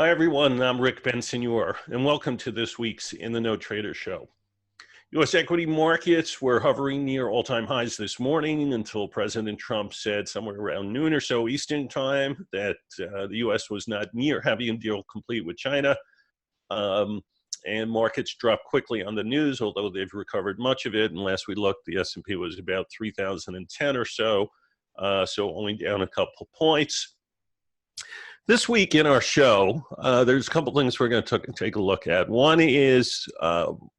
Hi, everyone. I'm Rick Bensignor, and welcome to this week's In the Know Trader Show. U.S. equity markets were hovering near all-time highs this morning until President Trump said somewhere around noon or so Eastern time that the U.S. was not near having a deal complete with China. And markets dropped quickly on the news, although they've recovered much of it. And last we looked, the S&P was about 3,010 or so, so only down a couple points. This week in our show, there's a couple things we're going to take a look at. One is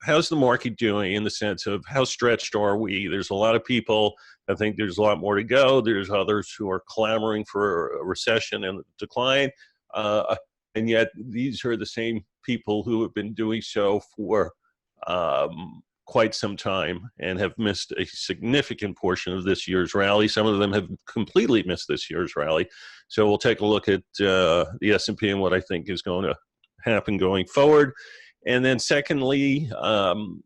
how's the market doing in the sense of how stretched are we? There's a lot of people that think there's a lot more to go. There's others who are clamoring for a recession and a decline. And yet these are the same people who have been doing so for quite some time and have missed a significant portion of this year's rally. Some of them have completely missed this year's rally. So we'll take a look at the S&P and what I think is going to happen going forward. And then secondly,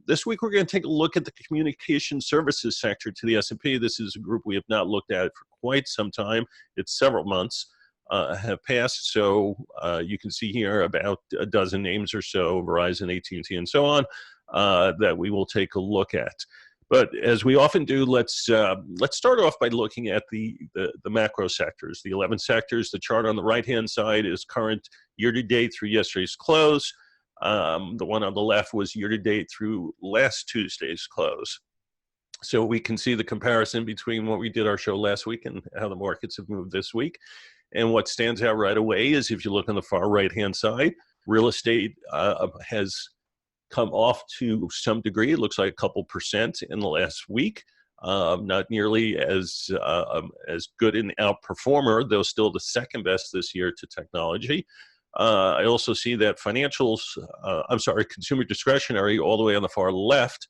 this week we're going to take a look at the communication services sector to the S&P. This is a group we have not looked at for quite some time. It's several months have passed. So you can see here about a dozen names or so, Verizon, AT&T, and so on, that we will take a look at. But as we often do, let's start off by looking at the macro sectors, the 11 sectors. The chart on the right-hand side is current year-to-date through yesterday's close. The one on the left was year-to-date through last Tuesday's close. So we can see the comparison between what we did our show last week and how the markets have moved this week. And what stands out right away is if you look on the far right-hand side, real estate has come off to some degree. It looks like a couple percent in the last week. Not nearly as good an outperformer, though still the second best this year to technology. I also see that financials, consumer discretionary all the way on the far left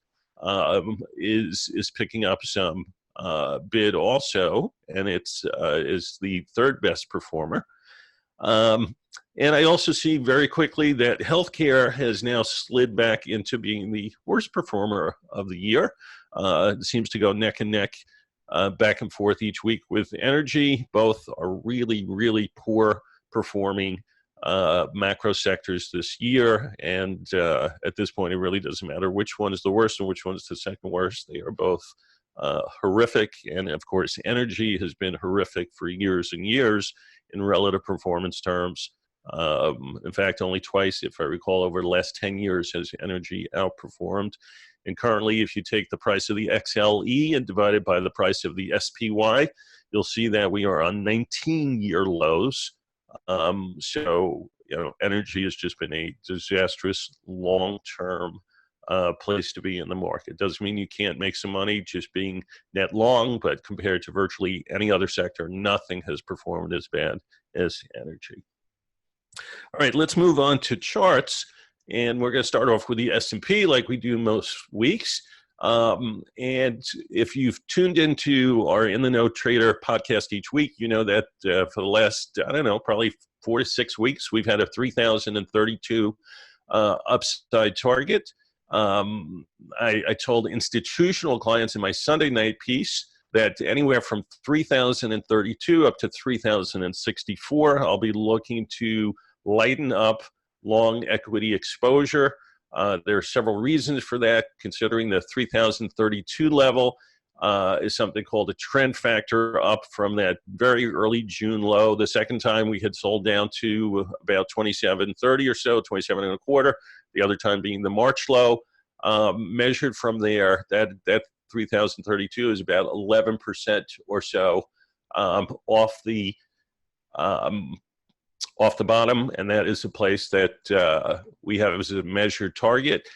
is picking up some bid also, and it's is the third best performer. And I also see very quickly that healthcare has now slid back into being the worst performer of the year. It seems to go neck and neck back and forth each week with energy. Both are really, really poor performing macro sectors this year. And at this point, it really doesn't matter which one is the worst and which one is the second worst. They are both horrific. And of course, energy has been horrific for years and years in relative performance terms. In fact, only twice, if I recall, over the last 10 years has energy outperformed. And currently, if you take the price of the XLE and divide it by the price of the SPY, you'll see that we are on 19-year lows. So, energy has just been a disastrous long-term place to be in the market. Doesn't mean you can't make some money just being net long, but compared to virtually any other sector, nothing has performed as bad as energy. All right, let's move on to charts, and we're going to start off with the S&P like we do most weeks. And if you've tuned into our In the Know Trader podcast each week, you know that for the last, probably 4 to 6 weeks, we've had a 3,032 upside target. I told institutional clients in my Sunday night piece that anywhere from 3,032 up to 3,064, I'll be looking to lighten up long equity exposure. There are several reasons for that, considering the 3,032 level is something called a trend factor up from that very early June low. The second time we had sold down to about 27.30 or so, 27 and a quarter. The other time being the March low. Measured from there, that 3,032 is about 11% or so off the bottom, and that is a place that we have as a measured target.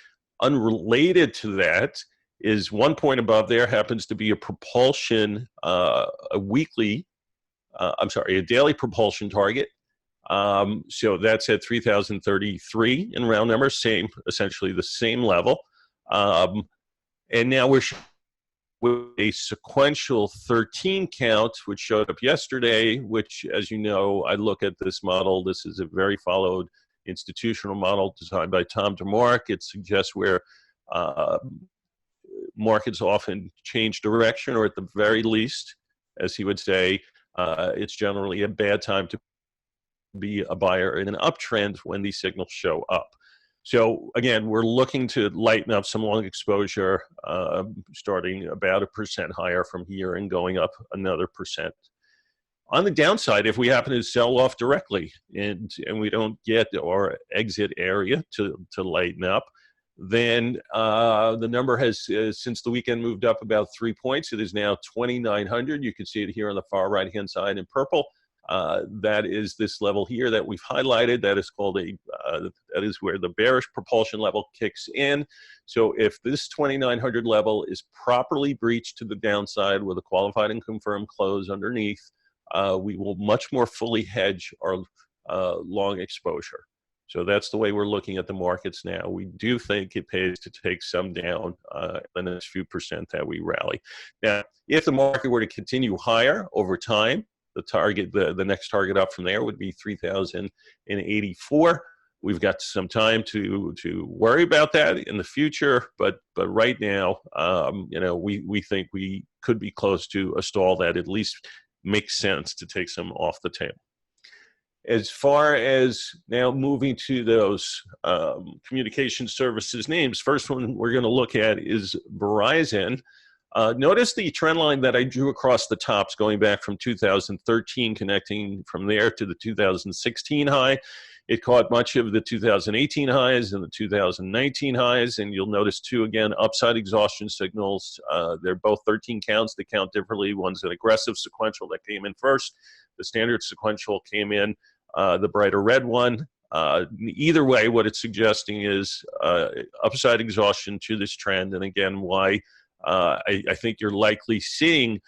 Unrelated to that is 1 point above there happens to be a propulsion, a daily propulsion target. So that's at 3,033 in round numbers, essentially the same level. And now we're with a sequential 13 count, which showed up yesterday, which, as you know, I look at this model. This is a very followed institutional model designed by Tom DeMark. It suggests where markets often change direction, or at the very least, as he would say, it's generally a bad time to be a buyer in an uptrend when these signals show up. So again, we're looking to lighten up some long exposure, starting about 1% higher from here and going up another percent. On the downside, if we happen to sell off directly and we don't get our exit area to lighten up, then the number has, since the weekend, moved up about 3 points. It is now 2,900. You can see it here on the far right-hand side in purple. That is this level here that we've highlighted. That is called that is where the bearish propulsion level kicks in. So if this 2,900 level is properly breached to the downside with a qualified and confirmed close underneath, we will much more fully hedge our long exposure. So that's the way we're looking at the markets now. We do think it pays to take some down in the next few percent that we rally. Now, if the market were to continue higher over time, the target, the next target up from there would be 3,084. We've got some time to worry about that in the future, but right now, we think we could be close to a stall that at least makes sense to take some off the table. As far as now moving to those communication services names, first one we're going to look at is Verizon. Notice the trend line that I drew across the tops going back from 2013, connecting from there to the 2016 high. It caught much of the 2018 highs and the 2019 highs, and you'll notice two, again, upside exhaustion signals. They're both 13 counts. They count differently. One's an aggressive sequential that came in first. The standard sequential came in, the brighter red one. Either way, what it's suggesting is upside exhaustion to this trend, and again, why I think you're likely seeing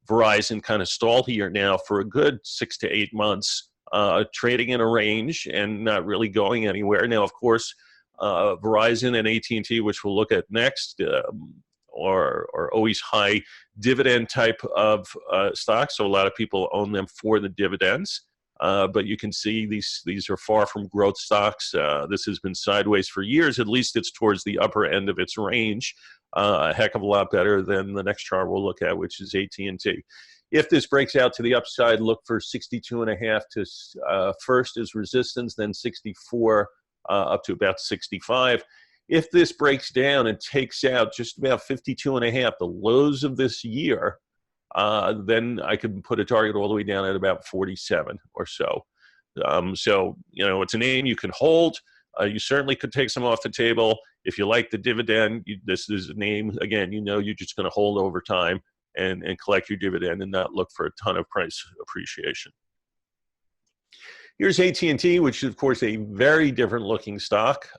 Verizon kind of stall here now for a good 6 to 8 months, trading in a range and not really going anywhere. Now, of course, Verizon and AT&T, which we'll look at next, are always high dividend type of stocks, so a lot of people own them for the dividends. But you can see these are far from growth stocks. This has been sideways for years. At least it's towards the upper end of its range. A heck of a lot better than the next chart we'll look at, which is AT&T. If this breaks out to the upside, look for 62.5 to first as resistance, then 64 up to about 65. If this breaks down and takes out just about 52.5, the lows of this year, then I could put a target all the way down at about 47 or so. So, it's a name you can hold. You certainly could take some off the table. If you like the dividend, this is a name, again, you're just going to hold over time and collect your dividend and not look for a ton of price appreciation. Here's AT&T, which is, of course, a very different looking stock.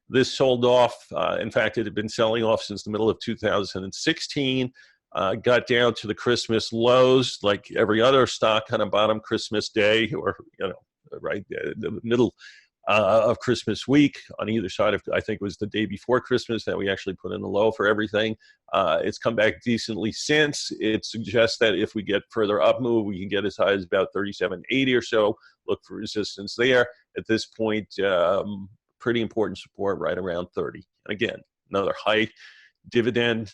This sold off. In fact, it had been selling off since the middle of 2016. Got down to the Christmas lows, like every other stock, kind of bottom Christmas Day, or right the middle of Christmas week. On either side of, I think it was the day before Christmas that we actually put in the low for everything. It's come back decently since. It suggests that if we get further up move, we can get as high as about 37.80 or so. Look for resistance there. At this point, pretty important support right around 30. And again, another high dividend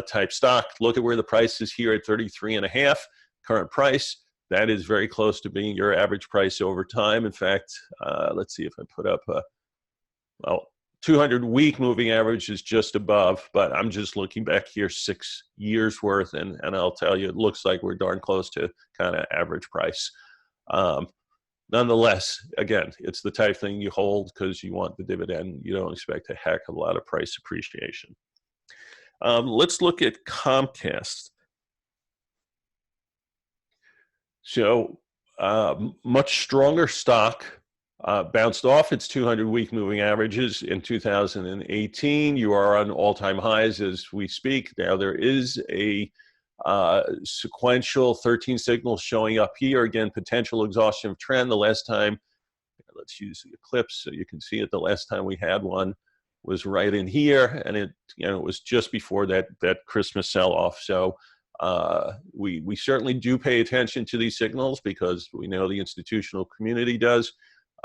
type stock. Look at where the price is here at 33.5 current price. That is very close to being your average price over time. In fact, let's see if I put up 200-week moving average is just above, but I'm just looking back here 6 years worth, and I'll tell you, it looks like we're darn close to kind of average price. Nonetheless, again, it's the type thing you hold because you want the dividend. You don't expect a heck of a lot of price appreciation. Let's look at Comcast. So much stronger stock, bounced off its 200-week moving averages in 2018. You are on all-time highs as we speak. Now there is a sequential 13 signals showing up here. Again, potential exhaustion of trend. The last time, let's use the eclipse so you can see it. The last time we had one was right in here, and it was just before that Christmas sell-off. So we certainly do pay attention to these signals because we know the institutional community does.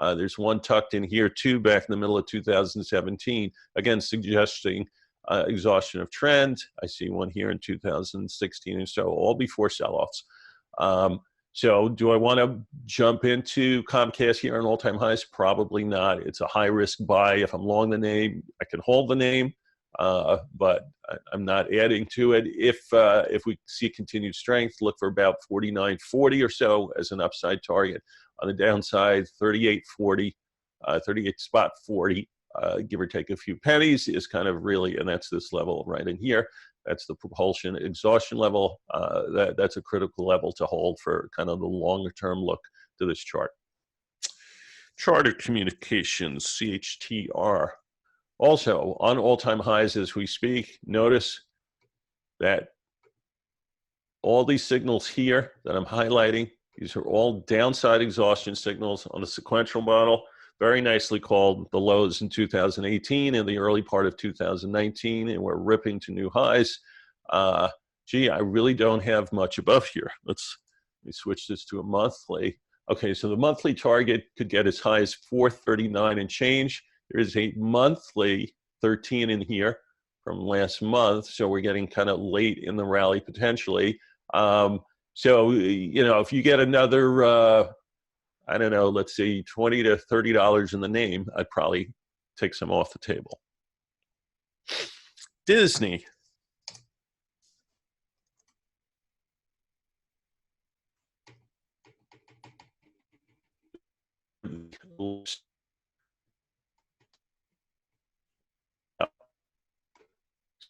There's one tucked in here too, back in the middle of 2017, again suggesting exhaustion of trend. I see one here in 2016 and so, all before sell-offs. So do I want to jump into Comcast here on all-time highs? Probably not. It's a high-risk buy. If I'm long the name, I can hold the name, but I'm not adding to it. If we see continued strength, look for about 49.40 or so as an upside target. On the downside, 38.40, 38 spot 40, give or take a few pennies is kind of really, and that's this level right in here. That's the propulsion exhaustion level. That's a critical level to hold for kind of the longer term look to this chart. Charter Communications, CHTR, also on all-time highs as we speak. Notice that all these signals here that I'm highlighting, these are all downside exhaustion signals on the sequential model. Very nicely called the lows in 2018 and the early part of 2019, and we're ripping to new highs. Gee, I really don't have much above here. Let me switch this to a monthly. Okay, so the monthly target could get as high as 439 and change. There is a monthly 13 in here from last month, so we're getting kind of late in the rally potentially. So, you know, if you get another, I don't know, let's see, $20 to $30 in the name, I'd probably take some off the table. Disney.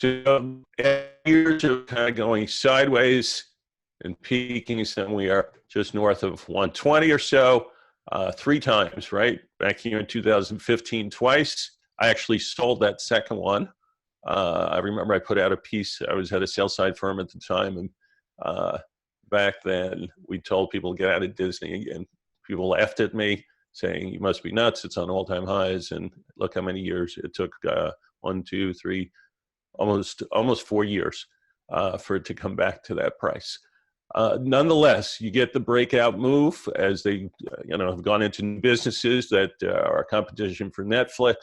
So years of kind of going sideways and peaking, and we are just north of 120 or so, 3 times, right? Back here in 2015, twice. I actually sold that second one. I remember I put out a piece. I was at a sell side firm at the time, and back then we told people to get out of Disney, and people laughed at me, saying, "You must be nuts. It's on all-time highs." And look how many years it took. 1, 2, 3, almost 4 years for it to come back to that price. Nonetheless, you get the breakout move as they, have gone into new businesses that are competition for Netflix.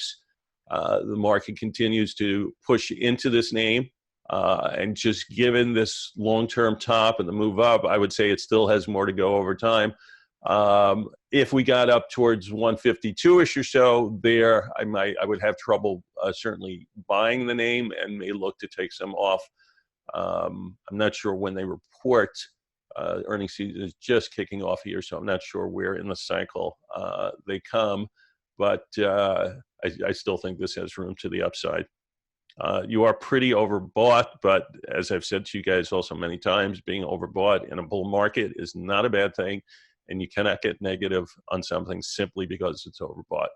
The market continues to push into this name, and just given this long-term top and the move up, I would say it still has more to go over time. If we got up towards 152-ish or so, there I would have trouble certainly buying the name and may look to take some off. I'm not sure when they report. Earnings season is just kicking off here, so I'm not sure where in the cycle they come, but I still think this has room to the upside. You are pretty overbought, but as I've said to you guys also many times, being overbought in a bull market is not a bad thing, and you cannot get negative on something simply because it's overbought.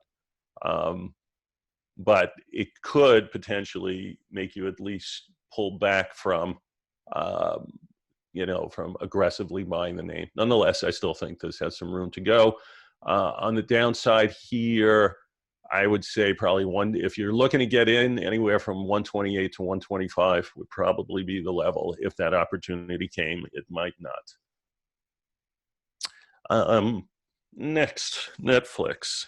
But it could potentially make you at least pull back from from aggressively buying the name. Nonetheless, I still think this has some room to go. On the downside here, I would say probably if you're looking to get in, anywhere from 128 to 125 would probably be the level. If that opportunity came, it might not. Next, Netflix.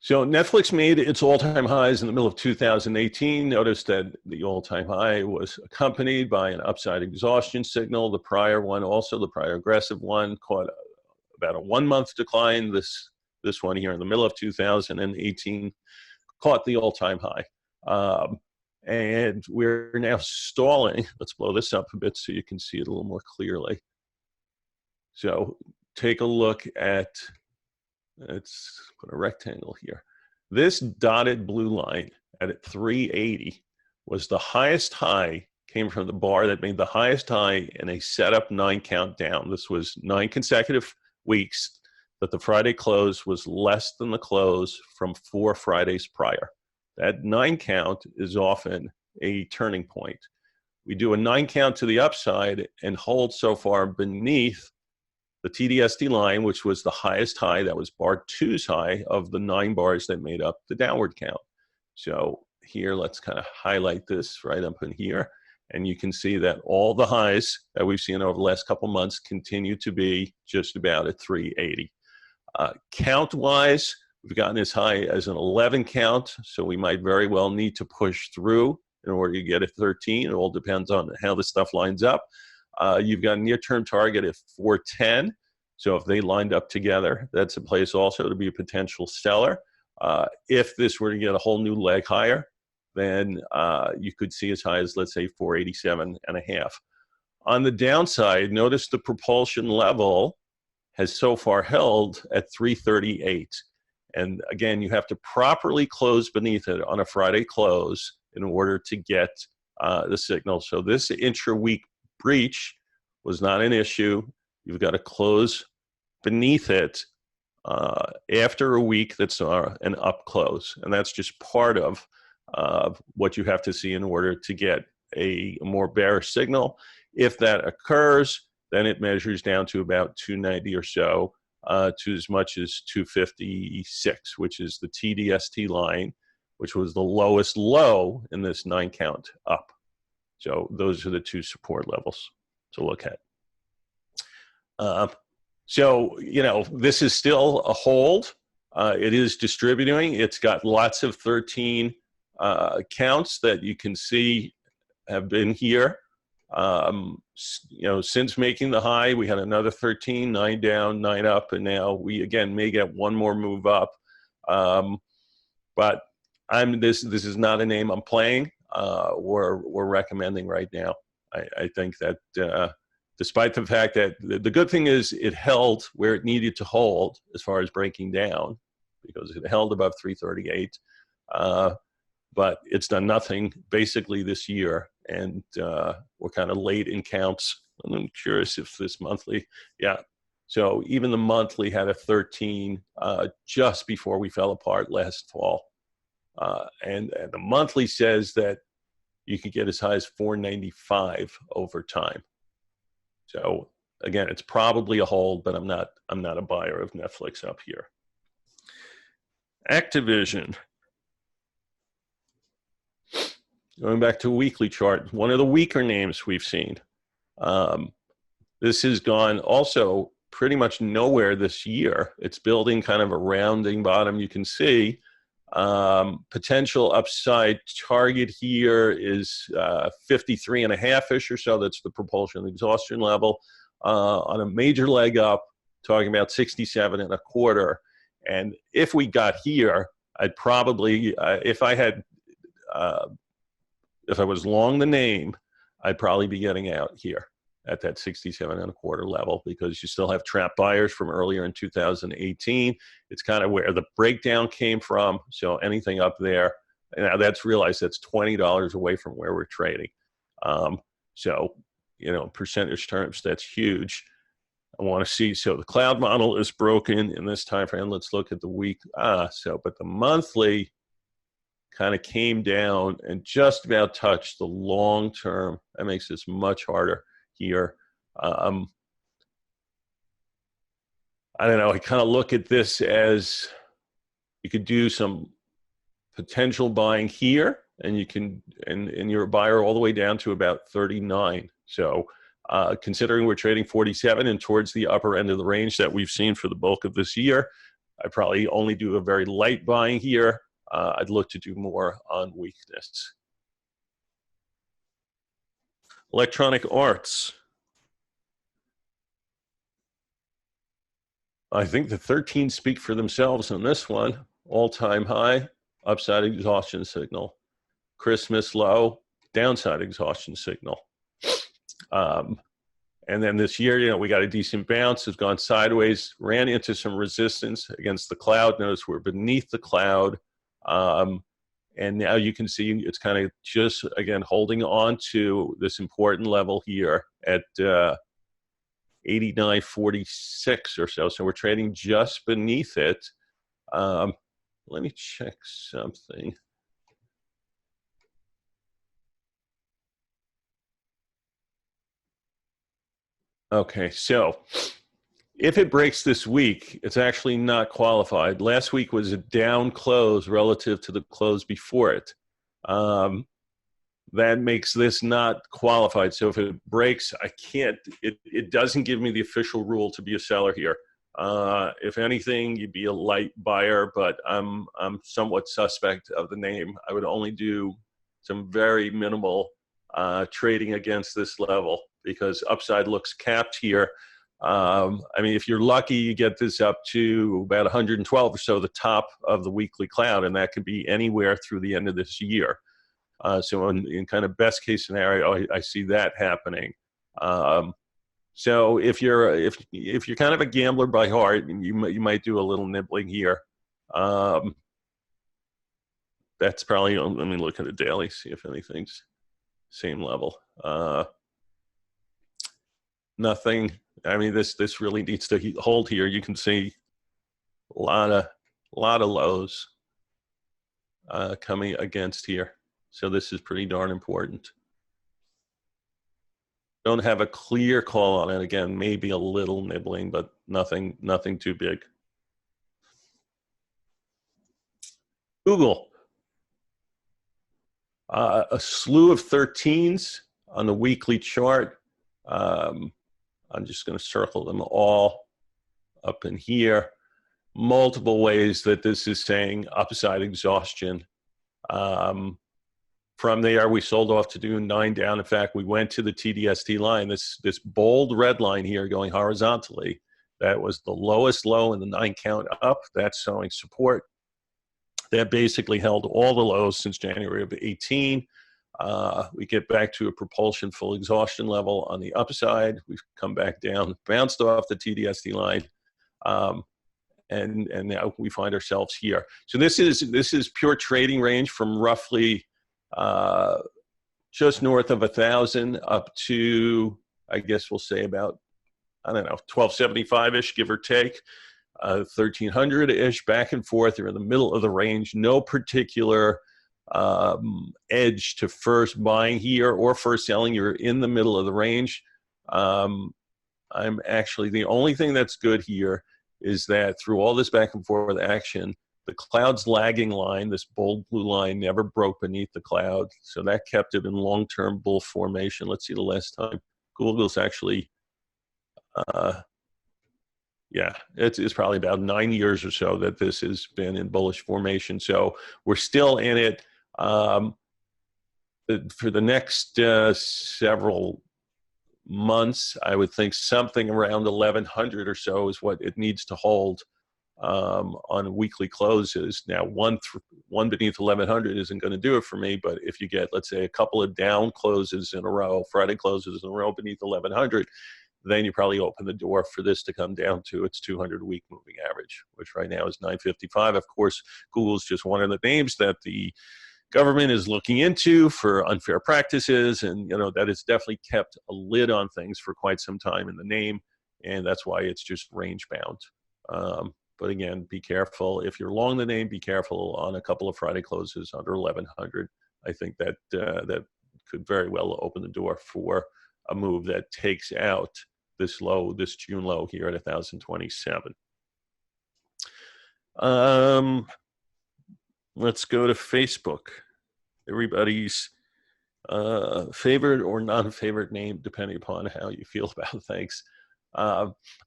So Netflix made its all-time highs in the middle of 2018. Notice that the all-time high was accompanied by an upside exhaustion signal. The prior one, also the prior aggressive one, caught about a 1-month decline. This one here in the middle of 2018 caught the all-time high. And we're now stalling. Let's blow this up a bit so you can see it a little more clearly. So take a look at, let's put a rectangle here. This dotted blue line at 380 was the highest high, came from the bar that made the highest high in a setup 9 count down. This was 9 consecutive weeks, but the Friday close was less than the close from 4 Fridays prior. That 9 count is often a turning point. We do a 9 count to the upside and hold so far beneath the TDSD line, which was the highest high. That was bar 2's high of the 9 bars that made up the downward count. So here, let's kind of highlight this right up in here. And you can see that all the highs that we've seen over the last couple months continue to be just about at 380. Count-wise, we've gotten as high as an 11 count, so we might very well need to push through in order to get a 13. It all depends on how the stuff lines up. You've got a near-term target at 410. So if they lined up together, that's a place also to be a potential seller. If this were to get a whole new leg higher, then you could see as high as, let's say, 487.5. On the downside, notice the propulsion level has so far held at 338. And again, you have to properly close beneath it on a Friday close in order to get the signal. So this intra-week breach was not an issue. You've got to close beneath it after a week that's an up close. And that's just part of what you have to see in order to get a more bearish signal. If that occurs, then it measures down to about 290 or so, to as much as 256, which is the TDST line, which was the lowest low in this 9-count up. So those are the two support levels to look at. So, you know, this is still a hold. It is distributing. It's got lots of 13 counts that you can see have been here. You know, since making the high, we had another 13, 9 down, 9 up, and now we again may get one more move up. But this is not a name I'm playing. We're recommending right now. I think that despite the fact that the good thing is it held where it needed to hold as far as breaking down, because it held above 338. But it's done nothing basically this year, and we're kind of late in counts. I'm curious if this monthly, yeah. So even the monthly had a 13 just before we fell apart last fall. And the monthly says that you could get as high as 495 over time. So again, it's probably a hold, but I'm not a buyer of Netflix up here. Activision. Going back to a weekly chart, one of the weaker names we've seen. This has gone also pretty much nowhere this year. It's building kind of a rounding bottom. You can see potential upside target here is 53.5-ish or so. That's the propulsion exhaustion level. On a major leg up, talking about 67.25. And if we got here, I'd probably, if I was long the name, I'd probably be getting out here at that 67.25 level, because you still have trap buyers from earlier in 2018. It's kind of where the breakdown came from. So anything up there, now that's realized that's $20 away from where we're trading. So, you know, in percentage terms, that's huge. I want to see, so the cloud model is broken in this time frame. Let's look at the week. But the monthly kind of came down and just about touched the long term. That makes this much harder here. I don't know. I kind of look at this as you could do some potential buying here, and you can, and you're a buyer all the way down to about 39. So considering we're trading 47 and towards the upper end of the range that we've seen for the bulk of this year, I probably only do a very light buying here. I'd look to do more on weakness. Electronic Arts. I think the 13 speak for themselves on this one. All-time high, upside exhaustion signal. Christmas low, downside exhaustion signal. And then this year, you know, we got a decent bounce. Has gone sideways, ran into some resistance against the cloud. Notice we're beneath the cloud. And now you can see it's kind of just, again, holding on to this important level here at 89.46 or so. So we're trading just beneath it. Let me check something. Okay, so if it breaks this week, it's actually not qualified. Last week was a down close relative to the close before it. That makes this not qualified. So if it breaks, I can't, it doesn't give me the official rule to be a seller here. If anything, you'd be a light buyer, but I'm somewhat suspect of the name. I would only do some very minimal trading against this level. because upside looks capped here. I mean, if you're lucky, you get this up to about 112 or so, the top of the weekly cloud, and that could be anywhere through the end of this year. So in kind of best case scenario, I see that happening. So if you're kind of a gambler by heart, you might do a little nibbling here. That's probably, let me look at the daily, see if anything's same level. Nothing. I mean, this really needs to hold here. You can see a lot of lows coming against here. So this is pretty darn important. Don't have a clear call on it. Again, maybe a little nibbling, but nothing too big. Google. A slew of 13s on the weekly chart. I'm just going to circle them all up in here. Multiple ways that this is saying upside exhaustion. From there, we sold off to do 9 down. In fact, we went to the TDST line, this bold red line here going horizontally. That was the lowest low in the 9 count up. That's showing support. That basically held all the lows since January of 18. We get back to a propulsion full exhaustion level on the upside. We've come back down, bounced off the TDST line, and now we find ourselves here. So this is pure trading range from roughly just north of 1,000 up to, I guess we'll say about, I don't know, 1275-ish, give or take. 1,300-ish, back and forth. You're in the middle of the range. No particular edge to first buying here or first selling. You're in the middle of the range. I'm actually, the only thing that's good here is that through all this back and forth action, the cloud's lagging line, this bold blue line, never broke beneath the cloud. So that kept it in long-term bull formation. Let's see the last time. Google's actually, yeah, it's probably about 9 years or so that this has been in bullish formation. So we're still in it. For the next several months, I would think something around 1,100 or so is what it needs to hold on weekly closes. Now, one beneath 1,100 isn't going to do it for me, but if you get, let's say, a couple of down closes in a row, Friday closes in a row beneath 1,100, then you probably open the door for this to come down to its 200-week moving average, which right now is 955. Of course, Google's just one of the names that the government is looking into for unfair practices, and that has definitely kept a lid on things for quite some time in the name, and that's why it's just range bound. But again, be careful. If you're long the name, be careful on a couple of Friday closes under 1,100. I think that that could very well open the door for a move that takes out this low, this June low here at 1,027. Let's go to Facebook. Everybody's favorite or non-favorite name, depending upon how you feel about things.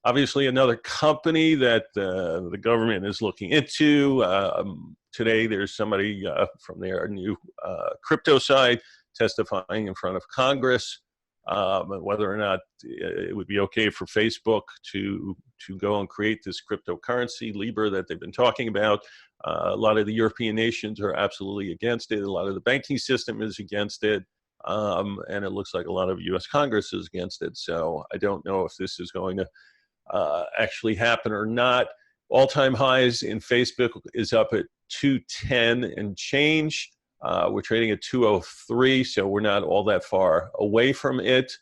Obviously, another company that the government is looking into. Today, there's somebody from their new crypto side testifying in front of Congress. Whether or not it would be okay for Facebook to go and create this cryptocurrency, Libra, that they've been talking about. A lot of the European nations are absolutely against it. A lot of the banking system is against it. And it looks like a lot of U.S. Congress is against it. So I don't know if this is going to actually happen or not. All-time highs in Facebook is up at 210 and change. We're trading at 203, so we're not all that far away from it.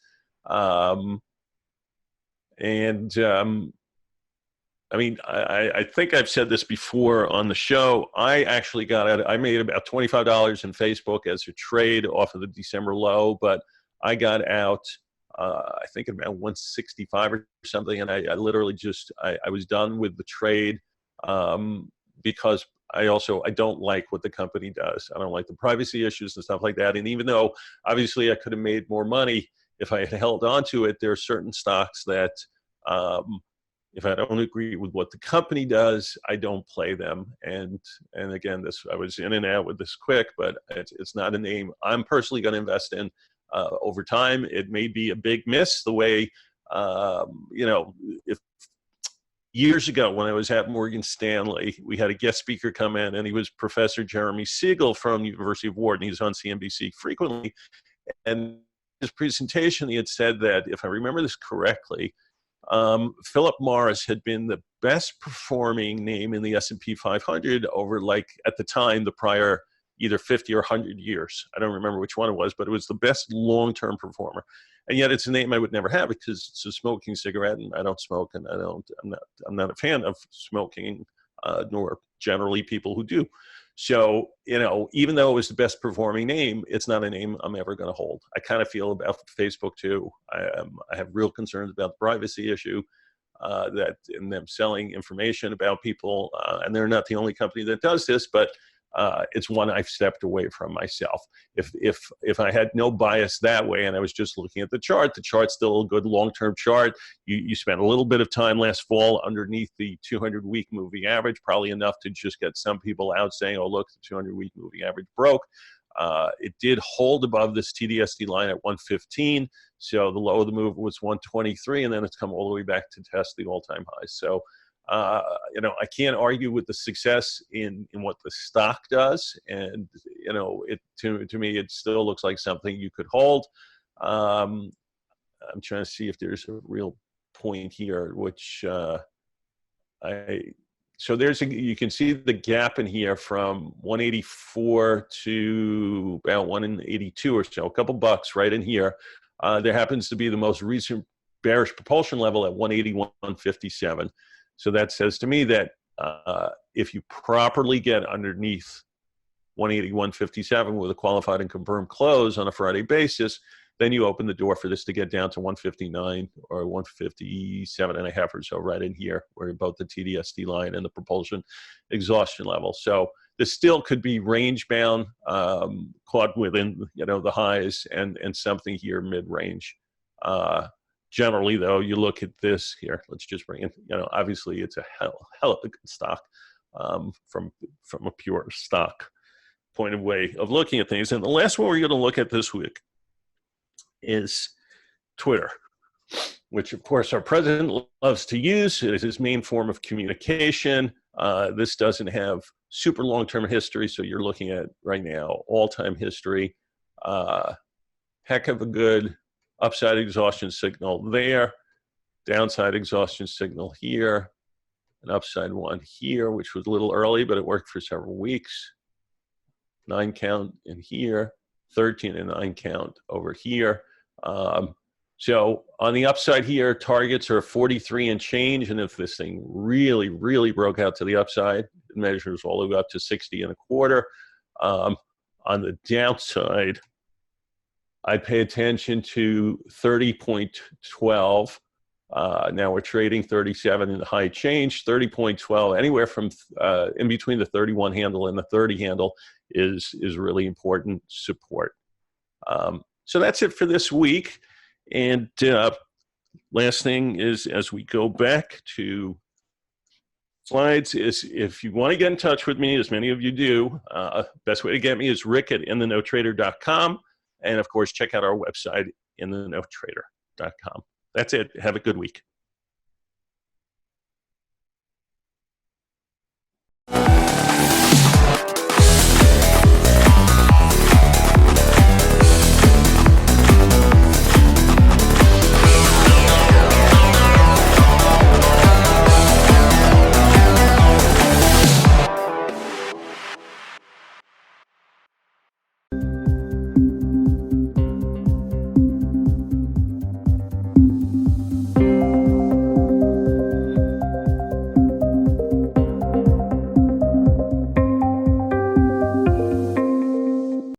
I mean, I think I've said this before on the show. I actually I made about $25 in Facebook as a trade off of the December low, but I got out, I think at about 165 or something, and I literally just, I was done with the trade because I don't like what the company does. I don't like the privacy issues and stuff like that. And even though obviously I could have made more money if I had held on to it, there are certain stocks that if I don't agree with what the company does, I don't play them. And again, I was in and out with this quick, but it's not a name I'm personally going to invest in. over time. It may be a big miss the way, if years ago when I was at Morgan Stanley, we had a guest speaker come in, and he was Professor Jeremy Siegel from the University of Wharton. He's on CNBC frequently. And his presentation, he had said that, if I remember this correctly, Philip Morris had been the best performing name in the S&P 500 over, like, at the time, the prior either 50 or 100 years. I don't remember which one it was, but it was the best long-term performer. And yet it's a name I would never have because it's a smoking cigarette, and I don't smoke, and I'm not a fan of smoking, nor generally people who do. So, even though it was the best performing name, it's not a name I'm ever going to hold. I kind of feel about Facebook too. I have real concerns about the privacy issue, that in them selling information about people, and they're not the only company that does this, but it's one I've stepped away from myself. If I had no bias that way and I was just looking at the chart's still a good long-term chart. You spent a little bit of time last fall underneath the 200-week moving average, probably enough to just get some people out saying, oh, look, the 200-week moving average broke. It did hold above this TDSD line at 115. So the low of the move was 123, and then it's come all the way back to test the all-time highs. So I can't argue with the success in what the stock does, and to me it still looks like something you could hold. I'm trying to see if there's a real point here, which so you can see the gap in here from 184 to about 182 or so, a couple bucks right in here. There happens to be the most recent bearish propulsion level at 181.57. So that says to me that if you properly get underneath 181.57 with a qualified and confirmed close on a Friday basis, then you open the door for this to get down to 159 or 157.5 or so, right in here, where both the TDSD line and the propulsion exhaustion level. So this still could be range bound, caught within the highs and something here mid-range. Generally, though, you look at this here. Let's just bring in, obviously it's a hell of a good stock from a pure stock point of way of looking at things. And the last one we're going to look at this week is Twitter, which, of course, our president loves to use. It is his main form of communication. This doesn't have super long-term history, so you're looking at, right now, all-time history. Heck of a good upside exhaustion signal there, downside exhaustion signal here, an upside one here, which was a little early, but it worked for several weeks. 9 count in here, 13 and 9 count over here. So on the upside here, targets are 43 and change, and if this thing really, really broke out to the upside, it measures all the way up to 60 and a quarter. On the downside, I'd pay attention to 30.12. Now we're trading 37 in the high change. 30.12, anywhere from in between the 31 handle and the 30 handle is really important support. So that's it for this week. And last thing is, as we go back to slides, is if you want to get in touch with me, as many of you do, best way to get me is rick@inthenotrader.com. And, of course, check out our website, inthenotrader.com. That's it. Have a good week.